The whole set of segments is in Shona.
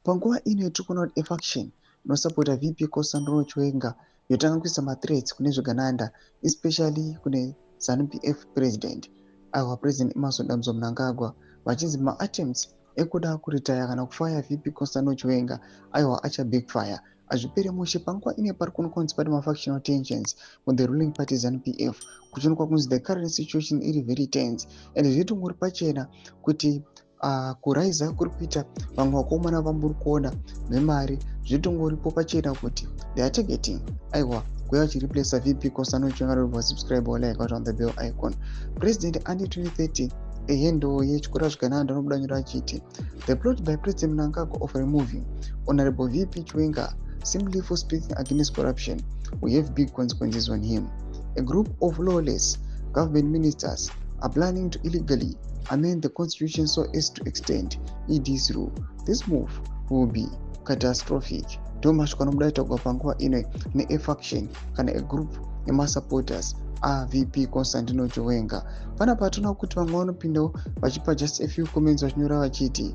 Panguva ino yatiri kuti efaction inosapota VP Kosanduro Chiwenga yotanga kuisa mathreats kune zvegananda, especially kune ZANU-PF president aiwa president Emmerson Damzo Mnangagwa vachinzi ma-attempts ekuda kuritaya kana kufaya VP Kosanduro Chiwenga aiwa acha backfire. Azvipere mushe panguva ine pari kunzi pane ma-factional tensions with the ruling party ZANU-PF kuchionekwa kunzi the current situation iri very tense and zvitongori pachena kuti kuraiza kuri kuita vamwe vakomana vamburi kuona vemari zvitongoripo pachena kuti they are targeting aiwa kuya vachireplace VP Kosanduro Chiwenga. Subscribe or like out on the bell icon. President under 2030 ehendo yechikora zvakananda anobuda nyora achiti the plot by President Mnangagwa of removing Honorable VP Chiwenga simply for speaking against corruption will have big consequences on him. A group of lawless government ministers are planning to illegally amend the constitution so as to extend ED's rule. This move will be catastrophic. Ndomashoko anobuda itagwa panguva ino ne-faction kana a-group yema-supporters VP Kosanduro Chiwenga. Pana patona kuti vamwe vanopindawo vachipa just a few comments vachinyora vachiti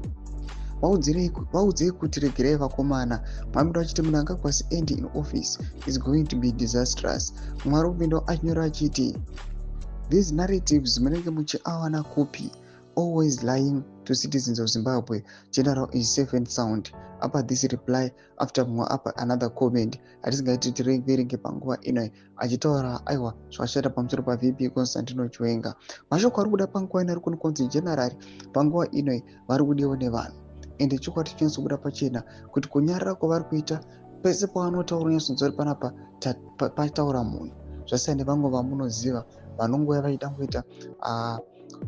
vaudzei kuti regerai vakomana mamira vachiti Mnangagwa end in office is going to be disastrous. Mwari kupindawo achinyora achiti these narratives munenge muchiawana copy always lying to citizens of Zimbabwe. General is safe and sound. Apa this reply after another comment hatisingaiti tirerenge panguva ino achitaura aiwa zvakashata pamusoro paVP Kosanduro Chiwenga. Mashoko ari kuda panguva ino ari kunzi general panguva ino vari kudiwa nevanhu ende chokwadi chinozobuda pachena kuti kunyarara kwavari kuita pese pavanotaura nyasonzori panapa pataura munhu zvasiyana nevamwe vamunoziva vanongouya vachida kuita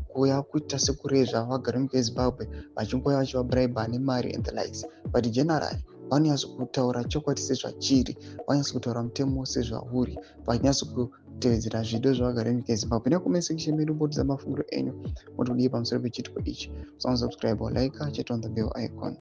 kuya kuita sekurezva vagara munyika yeZimbabwe vachingoya vachivabraiba nemari and the likes, but generally vanonyatso kutaura chokwadi sezvachiri, vanonyatso kutaura mutemo sezvauri, vanyatso kutevedzera zvido zvavagara munyika yeZimbabwe. Nekomment section medu mbotudza mafungiro enyu motodii pamusoro pechitiko ichi. Subscribe or like, chat on the bell icon.